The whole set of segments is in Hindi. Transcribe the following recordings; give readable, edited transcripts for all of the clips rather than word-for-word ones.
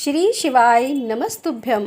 श्री शिवाय नमस्तुभ्यम।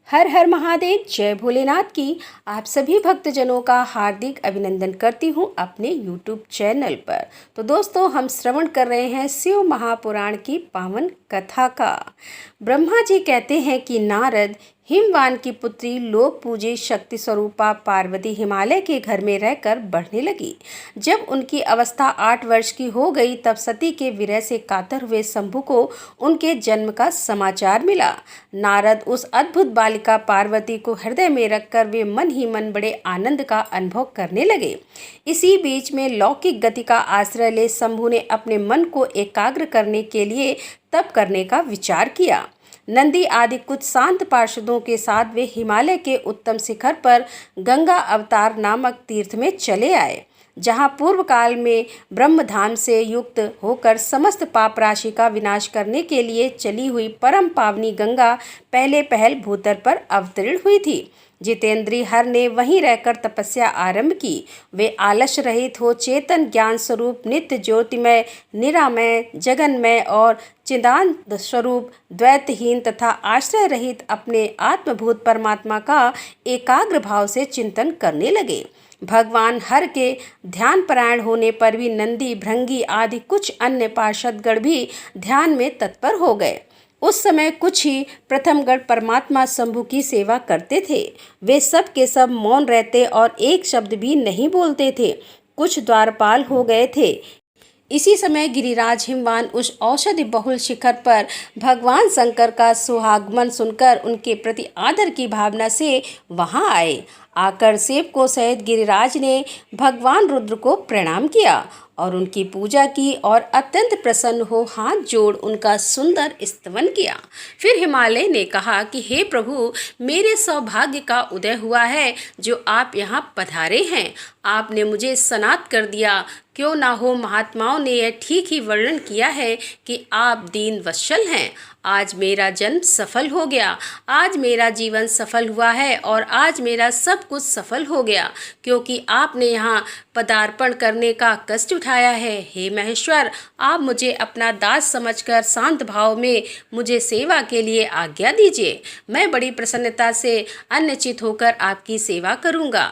हर हर महादेव। जय भोलेनाथ की आप सभी भक्तजनों का हार्दिक अभिनंदन करती हूँ अपने YouTube चैनल पर। तो दोस्तों, हम श्रवण कर रहे हैं शिव महापुराण की पावन कथा का। ब्रह्मा जी कहते हैं कि नारद हिमवान की पुत्री लोक पूजी शक्ति स्वरूपा पार्वती हिमालय के घर में रहकर बढ़ने लगी। जब उनकी अवस्था 8 वर्ष की हो गई तब सती के विरह से कातर हुए शंभु को उनके जन्म का समाचार मिला। नारद उस अद्भुत बालिका पार्वती को हृदय में रखकर वे मन ही मन बड़े आनंद का अनुभव करने लगे। इसी बीच में लौकिक गति का आश्रय ले शंभु ने अपने मन को एकाग्र करने के लिए तप करने का विचार किया। नंदी आदि कुछ शांत पार्षदों के साथ वे हिमालय के उत्तम शिखर पर गंगा अवतार नामक तीर्थ में चले आए, जहाँ पूर्व काल में ब्रह्मधाम से युक्त होकर समस्त पाप राशि का विनाश करने के लिए चली हुई परम पावनी गंगा पहले पहल भूतल पर अवतीर्ण हुई थी। जितेंद्रीय हर ने वहीं रहकर तपस्या आरंभ की। वे आलस्य रहित हो चेतन ज्ञान स्वरूप नित्य ज्योतिमय निरामय जगन्मय और चिदानंद स्वरूप द्वैतहीन तथा आश्रय रहित अपने आत्मभूत परमात्मा का एकाग्र भाव से चिंतन करने लगे। भगवान हर के ध्यान परायण होने पर भी नंदी भृंगी आदि कुछ अन्य पार्षदगण भी ध्यान में तत्पर हो गए। उस समय कुछ ही प्रथमगण परमात्मा शंभु की सेवा करते थे। वे सब के सब मौन रहते और एक शब्द भी नहीं बोलते थे। कुछ द्वारपाल हो गए थे। इसी समय गिरिराज हिमवान उस औषधि बहुल शिखर पर भगवान शंकर का सुहागमन सुनकर उनके प्रति आदर की भावना से वहां आए। आकर सेवकों सहित गिरिराज ने भगवान रुद्र को प्रणाम किया और उनकी पूजा की और अत्यंत प्रसन्न हो हाथ जोड़ उनका सुंदर स्तवन किया। फिर हिमालय ने कहा कि हे प्रभु, मेरे सौभाग्य का उदय हुआ है जो आप यहाँ पधारे हैं। आपने मुझे सनात कर दिया। क्यों ना हो, महात्माओं ने यह ठीक ही वर्णन किया है कि आप दीन वत्सल हैं। आज मेरा जन्म सफल हो गया। आज मेरा जीवन सफल हुआ है और आज मेरा सब कुछ सफल हो गया, क्योंकि आपने यहाँ पदार्पण करने का कष्ट उठाया है। हे महेश्वर, आप मुझे अपना दास समझकर शांत भाव में मुझे सेवा के लिए आज्ञा दीजिए। मैं बड़ी प्रसन्नता से अन्यचित होकर आपकी सेवा करूँगा।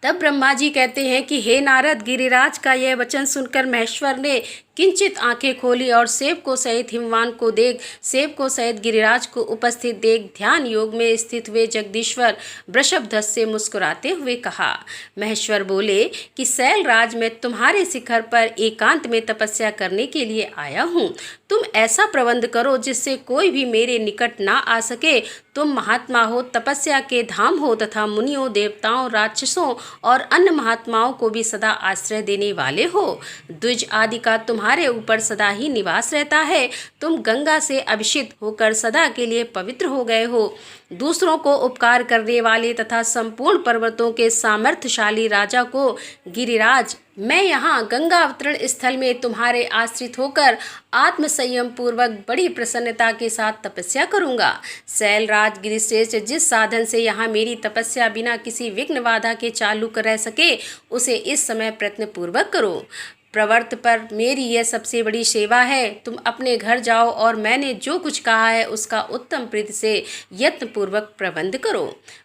तब ब्रह्मा जी कहते हैं कि हे नारद, गिरिराज का यह वचन सुनकर महेश्वर ने किंचित आंखें खोली और सेवकों सहित हिमवान को देख सेवकों सहित गिरिराज को उपस्थित देख ध्यान योग में स्थित हुए जगदीश्वर वृषभध्वज से मुस्कुराते हुए कहा। महेश्वर बोले कि शैलराज, मैं तुम्हारे शिखर पर एकांत में तपस्या करने के लिए आया हूँ। तुम ऐसा प्रबंध करो जिससे कोई भी मेरे निकट ना आ सके। तुम महात्मा हो, तपस्या के धाम हो तथा मुनियों देवताओं राक्षसों और अन्य महात्माओं को भी सदा आश्रय देने वाले हो। द्विज आदि का तुम्हारे ऊपर सदा ही निवास रहता है। तुम गंगा से अभिषिक्त होकर सदा के लिए पवित्र हो गए हो। दूसरों को उपकार करने वाले तथा संपूर्ण पर्वतों के सामर्थ्यशाली राजा को गिरिराज, मैं यहाँ गंगा अवतरण स्थल में तुम्हारे आश्रित होकर आत्म संयम पूर्वक बड़ी प्रसन्नता के साथ तपस्या करूँगा। शैलराज गिरिश्रेष्ठ, जिस साधन से यहाँ मेरी तपस्या बिना किसी विघ्न बाधा के चालू कर रह सके, उसे इस समय प्रयत्न पूर्वक करो। प्रवर्त पर मेरी यह सबसे बड़ी सेवा है। तुम अपने घर जाओ और मैंने जो कुछ कहा है उसका उत्तम प्रीति से यत्नपूर्वक प्रबंध करो।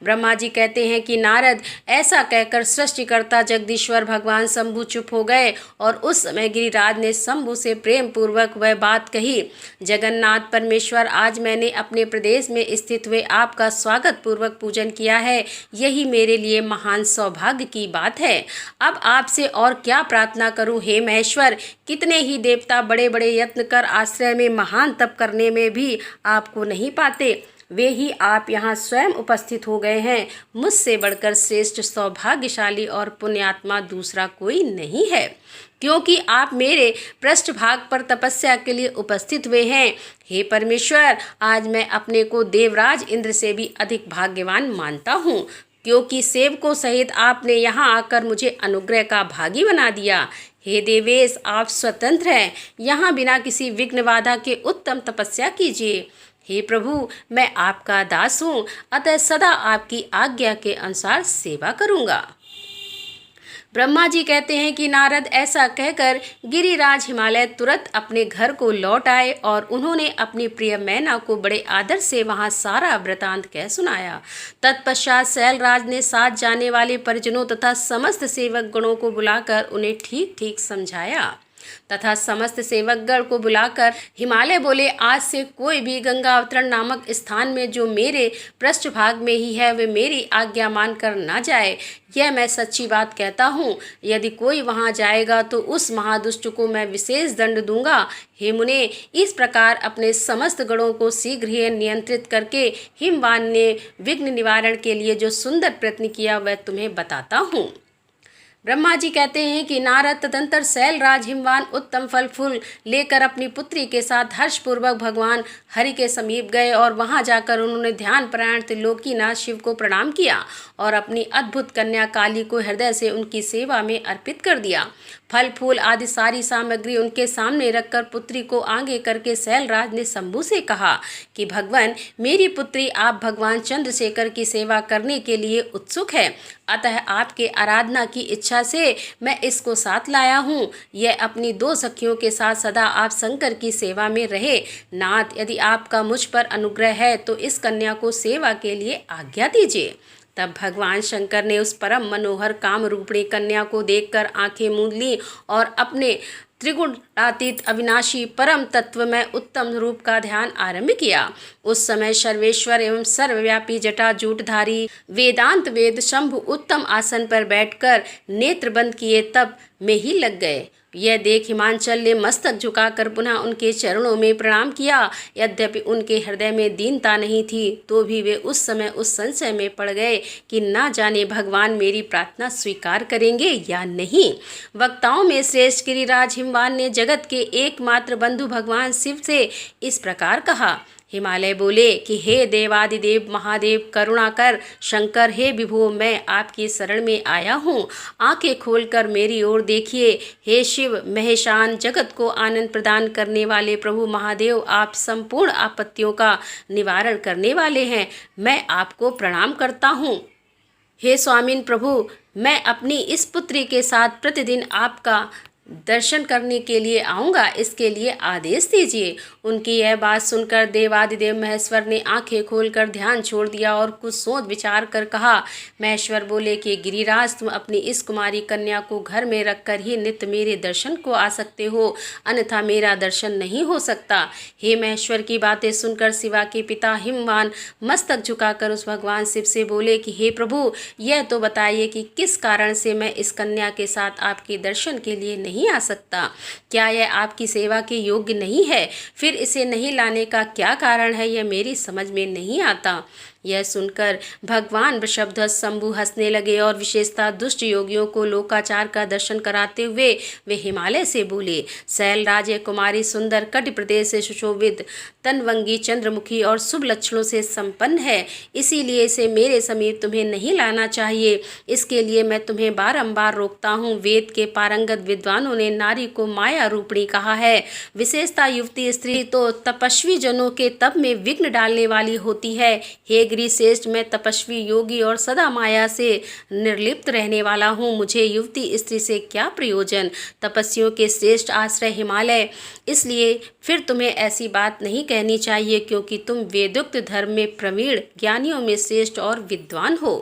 ब्रह्मा जी कहते हैं कि नारद, ऐसा कहकर सृष्टिकर्ता जगदीश्वर भगवान शंभु चुप हो गए और उस समय गिरिराज ने शंभु से प्रेम पूर्वक वह बात कही। जगन्नाथ परमेश्वर, आज मैंने अपने प्रदेश में स्थित हुए आपका स्वागत पूर्वक पूजन किया है। यही मेरे लिए महान सौभाग्य की बात है। अब आपसे और क्या प्रार्थना करूँ। हे महेश्वर, कितने ही देवता बड़े बड़े यत्न कर आश्रय में महान तप करने में भी आपको नहीं पाते। वे ही आप यहाँ स्वयं उपस्थित हो गए हैं। मुझसे बढ़कर श्रेष्ठ सौभाग्यशाली और पुण्यात्मा दूसरा कोई नहीं है, क्योंकि आप मेरे पृष्ठभाग पर तपस्या के लिए उपस्थित हुए हैं। हे परमेश्वर, आज मैं अपने को देवराज इंद्र से भी अधिक भाग्यवान मानता हूँ, क्योंकि सेवकों सहित आपने यहाँ आकर मुझे अनुग्रह का भागी बना दिया। हे देवेश, आप स्वतंत्र हैं। यहाँ बिना किसी विघ्न बाधा के उत्तम तपस्या कीजिए। हे प्रभु, मैं आपका दास हूँ, अतः सदा आपकी आज्ञा के अनुसार सेवा करूँगा। ब्रह्मा जी कहते हैं कि नारद ऐसा कहकर गिरिराज हिमालय तुरंत अपने घर को लौट आए और उन्होंने अपनी प्रिय मैना को बड़े आदर से वहां सारा वृतांत कह सुनाया। तत्पश्चात शैलराज ने साथ जाने वाले परिजनों तथा समस्त सेवक गणों को बुलाकर उन्हें ठीक ठीक समझाया तथा समस्त सेवकगण को बुलाकर हिमालय बोले, आज से कोई भी गंगा अवतरण नामक स्थान में जो मेरे पृष्ठभाग में ही है वे मेरी आज्ञा मानकर ना जाए। यह मैं सच्ची बात कहता हूँ। यदि कोई वहाँ जाएगा तो उस महादुष्ट को मैं विशेष दंड दूंगा। हे मुने, इस प्रकार अपने समस्त गणों को शीघ्र ही नियंत्रित करके हिमवान ने विघ्न निवारण के लिए जो सुंदर प्रयत्न किया वह तुम्हें बताता हूँ। ब्रह्मा जी कहते हैं कि नारद तदंतर शैलराज हिमवान उत्तम फल फूल लेकर अपनी पुत्री के साथ हर्षपूर्वक भगवान हरि के समीप गए और वहां जाकर उन्होंने ध्यान परायण त्रिलोकीनाथ शिव को प्रणाम किया और अपनी अद्भुत कन्या काली को हृदय से उनकी सेवा में अर्पित कर दिया। फल फूल आदि सारी सामग्री उनके सामने रखकर पुत्री को आगे करके शैलराज ने शंभु से कहा कि भगवान, मेरी पुत्री आप भगवान चंद्रशेखर की सेवा करने के लिए उत्सुक है, अतः आपके आराधना की इच्छा से मैं इसको साथ लाया हूँ। यह अपनी 2 सखियों के साथ सदा आप शंकर की सेवा में रहे। नाथ, यदि आपका मुझ पर अनुग्रह है तो इस कन्या को सेवा के लिए आज्ञा दीजिए। तब भगवान शंकर ने उस परम मनोहर काम रूपिणी कन्या को देखकर आंखें मूंद ली और अपने त्रिगुणातीत अविनाशी परम तत्व में उत्तम रूप का ध्यान आरंभ किया। उस समय सर्वेश्वर एवं सर्वव्यापी जटा जूटधारी वेदांत वेद शंभु उत्तम आसन पर बैठकर नेत्र बंद किए तब में ही लग गए। यह देख हिमांचल ने मस्तक झुकाकर पुनः उनके चरणों में प्रणाम किया। यद्यपि उनके हृदय में दीनता नहीं थी तो भी वे उस समय उस संशय में पड़ गए कि ना जाने भगवान मेरी प्रार्थना स्वीकार करेंगे या नहीं। वक्ताओं में श्रेष्ठ गिरिराज हिमवान ने जगत के एकमात्र बंधु भगवान शिव से इस प्रकार कहा। हिमालय बोले कि हे देवादिदेव महादेव करुणा कर शंकर, हे विभो, मैं आपकी शरण में आया हूँ, आंखें खोलकर मेरी ओर देखिए। हे शिव महेशान, जगत को आनंद प्रदान करने वाले प्रभु महादेव, आप संपूर्ण आपत्तियों का निवारण करने वाले हैं, मैं आपको प्रणाम करता हूँ। हे स्वामिन प्रभु, मैं अपनी इस पुत्री के साथ प्रतिदिन आपका दर्शन करने के लिए आऊँगा, इसके लिए आदेश दीजिए। उनकी यह बात सुनकर देवादिदेव महेश्वर ने आंखें खोलकर ध्यान छोड़ दिया और कुछ सोच विचार कर कहा। महेश्वर बोले कि गिरिराज, तुम अपनी इस कुमारी कन्या को घर में रखकर ही नित्य मेरे दर्शन को आ सकते हो, अन्यथा मेरा दर्शन नहीं हो सकता। हे महेश्वर की बातें सुनकर शिवा के पिता हिमवान मस्तक झुकाकर उस भगवान शिव से बोले कि हे प्रभु, यह तो बताइए कि किस कारण से मैं इस कन्या के साथ आपके दर्शन के लिए नहीं आ सकता। क्या यह आपकी सेवा के योग्य नहीं है? फिर इसे नहीं लाने का क्या कारण है, यह मेरी समझ में नहीं आता। यह सुनकर भगवान वृषभध्वज शंभु हंसने लगे और विशेषतः दुष्ट योगियों को लोकाचार का दर्शन कराते हुए वे हिमालय से बोले, शैलराज कुमारी सुंदर कटि प्रदेश से सुशोभित तनवंगी चंद्रमुखी और शुभ लक्षणों से संपन्न है, इसीलिए इसे मेरे समीप तुम्हें नहीं लाना चाहिए। इसके लिए मैं तुम्हें बारंबार रोकता हूँ। वेद के पारंगत विद्वानों ने नारी को माया रूपिणी कहा है। विशेषता युवती स्त्री तो तपस्वी जनों के तप में विघ्न डालने वाली होती है। हे श्रेष्ठ, मैं तपस्वी योगी और सदा माया से निर्लिप्त रहने वाला हूँ, मुझे युवती स्त्री से क्या प्रयोजन। तपस्वियों के श्रेष्ठ आश्रय हिमालय, इसलिए फिर तुम्हें ऐसी बात नहीं कहनी चाहिए, क्योंकि तुम वेदोक्त धर्म में प्रवीण, ज्ञानियों में श्रेष्ठ और विद्वान हो।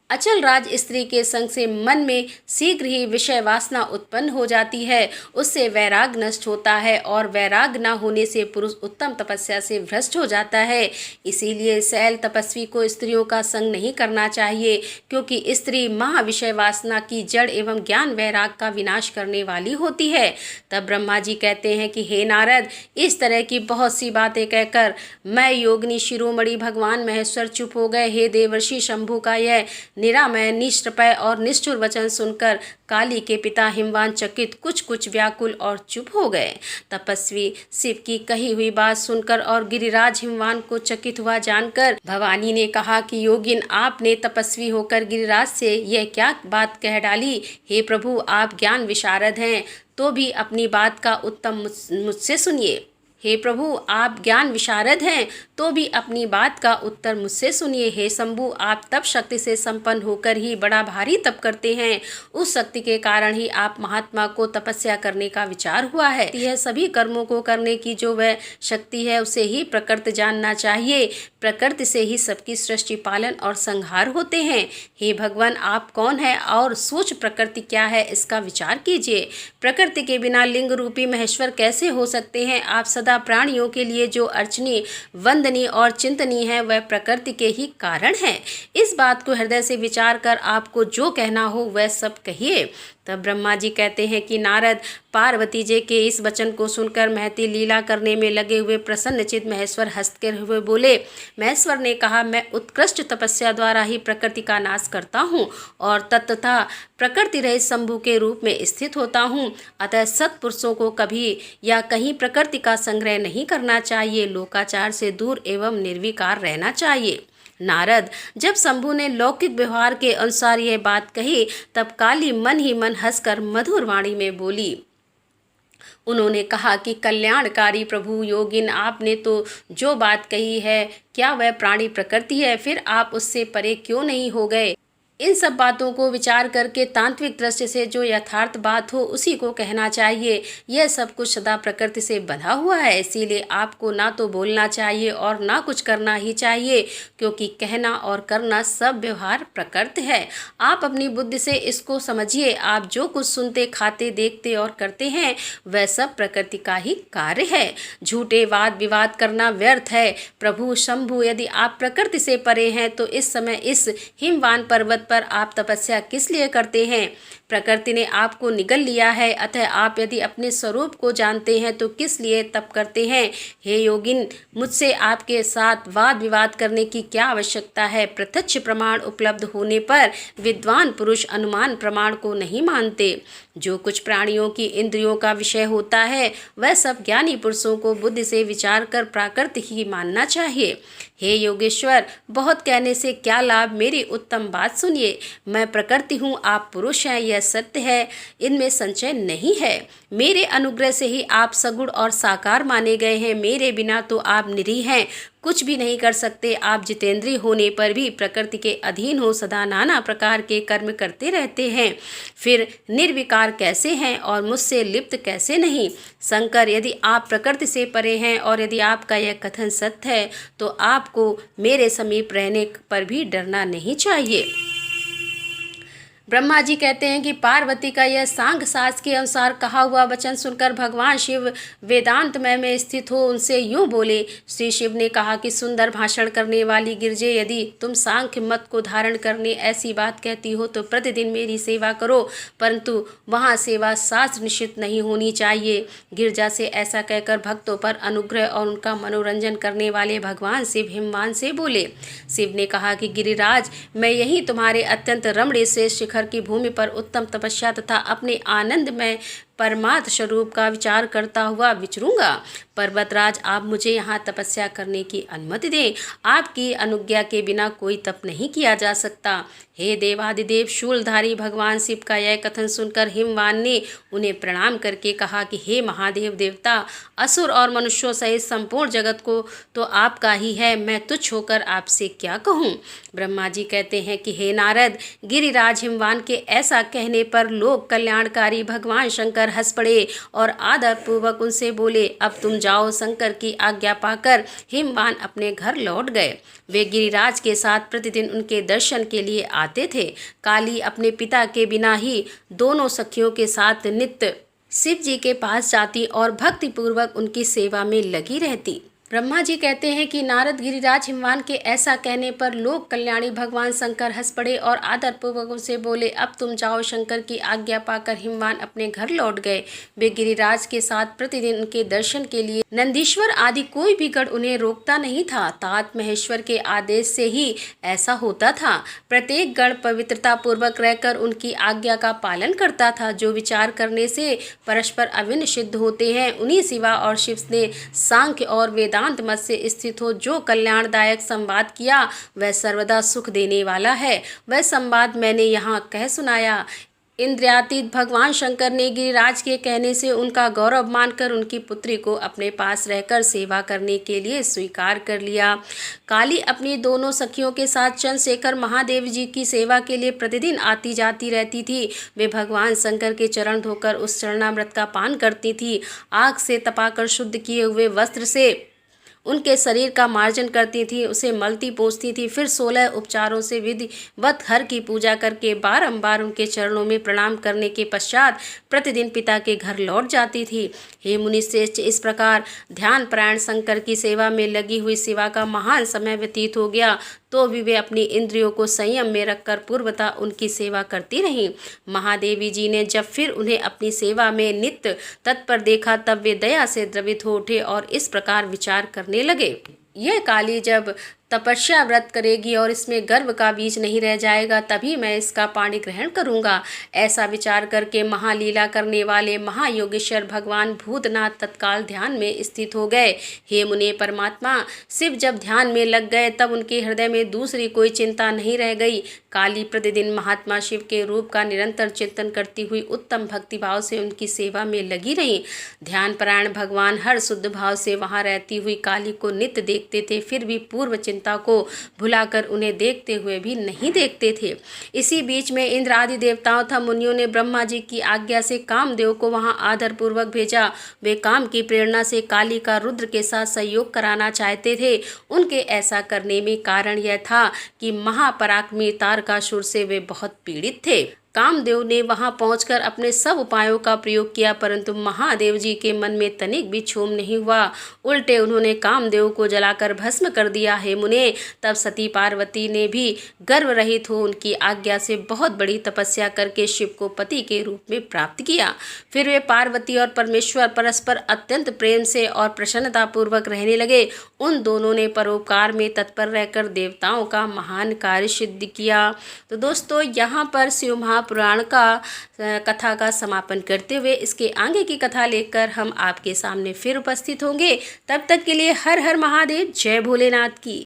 अचल राज स्त्री के संग से मन में शीघ्र ही विषय वासना उत्पन्न हो जाती है, उससे वैराग नष्ट होता है और वैराग न होने से पुरुष उत्तम तपस्या से भ्रष्ट हो जाता है। इसीलिए शैल तपस्वी को स्त्रियों का संग नहीं करना चाहिए, क्योंकि स्त्री महाविषय वासना की जड़ एवं ज्ञान वैराग का विनाश करने वाली होती है। तब ब्रह्मा जी कहते हैं कि हे नारद, इस तरह की बहुत सी बातें कहकर मैं योगिनी शिरोमणि भगवान महेश्वर चुप हो गए। हे देवर्षि शंभु का यह निरामय निष्प्रभय और निष्ठुर वचन सुनकर काली के पिता हिमवान चकित, कुछ व्याकुल और चुप हो गए। तपस्वी शिव की कही हुई बात सुनकर और गिरिराज हिमवान को चकित हुआ जानकर भवानी ने कहा कि योगिन, आपने तपस्वी होकर गिरिराज से यह क्या बात कह डाली। हे प्रभु, आप ज्ञान विशारद हैं तो भी अपनी बात का उत्तम मुझसे सुनिए। हे प्रभु, आप ज्ञान विशारद हैं, तो भी अपनी बात का उत्तर मुझसे सुनिए। हे शंभु, आप तप शक्ति से संपन्न होकर ही बड़ा भारी तप करते हैं। उस शक्ति के कारण ही आप महात्मा को तपस्या करने का विचार हुआ है। यह सभी कर्मों को करने की जो वह शक्ति है, उसे ही प्रकृति जानना चाहिए। प्रकृति से ही सबकी सृष्टि, पालन और संहार होते हैं। हे भगवान, आप कौन है और सूक्ष्म प्रकृति क्या है, इसका विचार कीजिए। प्रकृति के बिना लिंग रूपी महेश्वर कैसे हो सकते हैं? आप सदा प्राणियों के लिए जो अर्चनीय, वंदनीय और चिंतनीय है, वह प्रकृति के ही कारण है। इस बात को हृदय से विचार कर आपको जो कहना हो वह सब कहिए। तब ब्रह्मा जी कहते हैं कि नारद, पार्वती जी के इस वचन को सुनकर महती लीला करने में लगे हुए प्रसन्नचित महेश्वर हंसते हुए बोले। महेश्वर ने कहा, मैं उत्कृष्ट तपस्या द्वारा ही प्रकृति का नाश करता हूँ और तथा प्रकृति रहित शंभु के रूप में स्थित होता हूँ। अतः सत्पुरुषों को कभी या कहीं प्रकृति का संग्रह नहीं करना चाहिए। लोकाचार से दूर एवं निर्विकार रहना चाहिए। नारद, जब शंभु ने लौकिक व्यवहार के अनुसार यह बात कही, तब काली मन ही मन हंसकर मधुर वाणी में बोली। उन्होंने कहा कि कल्याणकारी प्रभु योगिन, आपने तो जो बात कही है, क्या वह प्राणी प्रकृति है? फिर आप उससे परे क्यों नहीं हो गए? इन सब बातों को विचार करके तांत्रिक दृष्टि से जो यथार्थ बात हो उसी को कहना चाहिए। यह सब कुछ सदा प्रकृति से बंधा हुआ है, इसीलिए आपको ना तो बोलना चाहिए और ना कुछ करना ही चाहिए, क्योंकि कहना और करना सब व्यवहार प्रकृति है। आप अपनी बुद्धि से इसको समझिए। आप जो कुछ सुनते, खाते, देखते और करते हैं, वह सब प्रकृति का ही कार्य है। झूठे वाद विवाद करना व्यर्थ है। प्रभु शंभु, यदि आप प्रकृति से परे हैं तो इस समय इस हिमवान पर्वत पर आप तपस्या किस लिए करते हैं? प्रकृति ने आपको निगल लिया है, अतः आप यदि अपने स्वरूप को जानते हैं तो किस लिए तप करते हैं? हे योगिन, मुझसे आपके साथ वाद विवाद करने की क्या आवश्यकता है? प्रत्यक्ष प्रमाण उपलब्ध होने पर विद्वान पुरुष अनुमान प्रमाण को नहीं मानते। जो कुछ प्राणियों की इंद्रियों का विषय होता है, वह सब ज्ञानी पुरुषों को बुद्धि से विचार कर प्राकृतिक ही मानना चाहिए। हे योगेश्वर, बहुत कहने से क्या लाभ? मेरी उत्तम बात सुनिए। मैं प्रकृति हूँ, आप पुरुष हैं, यह सत्य है, इनमें संशय नहीं है। मेरे अनुग्रह से ही आप सगुण और साकार माने गए हैं। मेरे बिना तो आप निरीह हैं, कुछ भी नहीं कर सकते। आप जितेंद्रिय होने पर भी प्रकृति के अधीन हो सदा नाना प्रकार के कर्म करते रहते हैं। फिर निर्विकार कैसे हैं और मुझसे लिप्त कैसे नहीं? शंकर, यदि आप प्रकृति से परे हैं और यदि आपका यह कथन सत्य है, तो आपको मेरे समीप रहने पर भी डरना नहीं चाहिए। ब्रह्मा जी कहते हैं कि पार्वती का यह सांख्य शास्त्र के अनुसार कहा हुआ वचन सुनकर भगवान शिव वेदांतमय में स्थित हो उनसे यूं बोले। श्री शिव ने कहा कि सुंदर भाषण करने वाली गिरजे, यदि तुम सांख्य मत को धारण करने ऐसी बात कहती हो तो प्रतिदिन मेरी सेवा करो, परंतु वहाँ सेवा शास्त्र निश्चित नहीं होनी चाहिए। गिरजा से ऐसा कहकर भक्तों पर अनुग्रह और उनका मनोरंजन करने वाले भगवान शिव हिमवान से बोले। शिव ने कहा कि गिरिराज, मैं यही तुम्हारे अत्यंत रमणीय से शिखर की भूमि पर उत्तम तपस्या तथा अपने आनंद में परमार्थ स्वरूप का विचार करता हुआ विचरूंगा। पर्वतराज, आप मुझे यहाँ तपस्या करने की अनुमति दें। आपकी अनुज्ञा के बिना कोई तप नहीं किया जा सकता। हे देवादिदेव शूलधारी भगवान शिव का यह कथन सुनकर हिमवान ने उन्हें प्रणाम करके कहा कि हे महादेव देवता, असुर और मनुष्यों सहित संपूर्ण जगत को तो आपका ही है, मैं तुच्छ होकर आपसे क्या कहूँ? ब्रह्मा जी कहते हैं कि हे नारद, गिरिराज हिमवान के ऐसा कहने पर लोक कल्याणकारी भगवान शंकर हंस पड़े और आदर पूर्वक उनसे बोले, अब तुम जाओ। शंकर की आज्ञा पाकर हिमवान अपने घर लौट गए। वे गिरिराज के साथ प्रतिदिन उनके दर्शन के लिए आते थे। काली अपने पिता के बिना ही दोनों सखियों के साथ नित्य शिव जी के पास जाती और भक्ति पूर्वक उनकी सेवा में लगी रहती। ब्रह्मा जी कहते हैं कि नारद, गिरिराज हिमवान के ऐसा कहने पर लोक कल्याणी भगवान शंकर हंस पड़े और आदर पूर्वक उनसे बोले, अब तुम जाओ। शंकर की आज्ञा पाकर हिमवान अपने घर लौट गए। वे गिरिराज के साथ प्रतिदिन उनके दर्शन के लिए नंदीश्वर आदि कोई भी गढ़ उन्हें रोकता नहीं था। तात महेश्वर के आदेश से ही ऐसा होता था। प्रत्येक गण पवित्रता पूर्वक रहकर उनकी आज्ञा का पालन करता था। जो विचार करने से परस्पर अभिन्न सिद्ध होते हैं, उन्हीं शिवा और शिव ने सांख्य और वेदांत मत से स्थित हो जो कल्याणदायक संवाद किया, वह सर्वदा सुख देने वाला है। वह संवाद मैंने यहाँ कह सुनाया। इंद्रियातीत भगवान शंकर ने गिरिराज के कहने से उनका गौरव मानकर उनकी पुत्री को अपने पास रहकर सेवा करने के लिए स्वीकार कर लिया। काली अपनी दोनों सखियों के साथ चंद्रशेखर महादेव जी की सेवा के लिए प्रतिदिन आती जाती रहती थी। वे भगवान शंकर के चरण धोकर उस चरणामृत का पान करती थी। आग से तपाकर शुद्ध किए हुए वस्त्र से उनके शरीर का मार्जन करती थी, उसे मलती पोंछती थी। फिर 16 उपचारों से विधिवत हर की पूजा करके बारंबार उनके चरणों में प्रणाम करने के पश्चात प्रतिदिन पिता के घर लौट जाती थी। हे मुनि श्रेष्ठ, इस प्रकार ध्यान परायण शंकर की सेवा में लगी हुई शिवा का महान समय व्यतीत हो गया, तो भी वे अपनी इंद्रियों को संयम में रखकर पूर्वतः उनकी सेवा करती रहीं। महादेवी जी ने जब फिर उन्हें अपनी सेवा में नित्य तत्पर देखा, तब वे दया से द्रवित हो उठे और इस प्रकार विचार करने लगे, यह काली जब तपस्या व्रत करेगी और इसमें गर्व का बीज नहीं रह जाएगा, तभी मैं इसका पाणी ग्रहण करूंगा। ऐसा विचार करके महालीला करने वाले महायोगेश्वर भगवान भूतनाथ तत्काल ध्यान में स्थित हो गए। हे मुने, परमात्मा शिव जब ध्यान में लग गए तब उनके हृदय में दूसरी कोई चिंता नहीं रह गई। काली प्रतिदिन महात्मा शिव के रूप का निरंतर चिंतन करती हुई उत्तम भक्तिभाव से उनकी सेवा में लगी रही। ध्यान परायण भगवान हर शुद्ध भाव से वहां रहती हुई काली को नित्य देखते थे, फिर भी पूर्व चिंता को भुलाकर उन्हें देखते हुए भी नहीं देखते थे। इसी बीच में इंद्र आदि देवताओं तथा मुनियों ने ब्रह्मा जी की आज्ञा से कामदेव को वहां आदर पूर्वक भेजा। वे काम की प्रेरणा से काली का रुद्र के साथ सहयोग कराना चाहते थे। उनके ऐसा करने में कारण यह था कि महापराक्रमी तारकासुर से वे बहुत पीड़ित थे। कामदेव ने वहां पहुंचकर अपने सब उपायों का प्रयोग किया, परंतु महादेव जी के मन में तनिक भी क्षोभ नहीं हुआ। उल्टे उन्होंने कामदेव को जलाकर भस्म कर दिया। हे मुने, तब सती पार्वती ने भी गर्व रहित हो उनकी आज्ञा से बहुत बड़ी तपस्या करके शिव को पति के रूप में प्राप्त किया। फिर वे पार्वती और परमेश्वर परस्पर अत्यंत प्रेम से और प्रसन्नता पूर्वक रहने लगे। उन दोनों ने परोपकार में तत्पर रहकर देवताओं का महान कार्य सिद्ध किया। तो दोस्तों, यहाँ पर शिव पुराण का कथा का समापन करते हुए इसके आगे की कथा लेकर हम आपके सामने फिर उपस्थित होंगे। तब तक के लिए हर हर महादेव, जय भोलेनाथ की।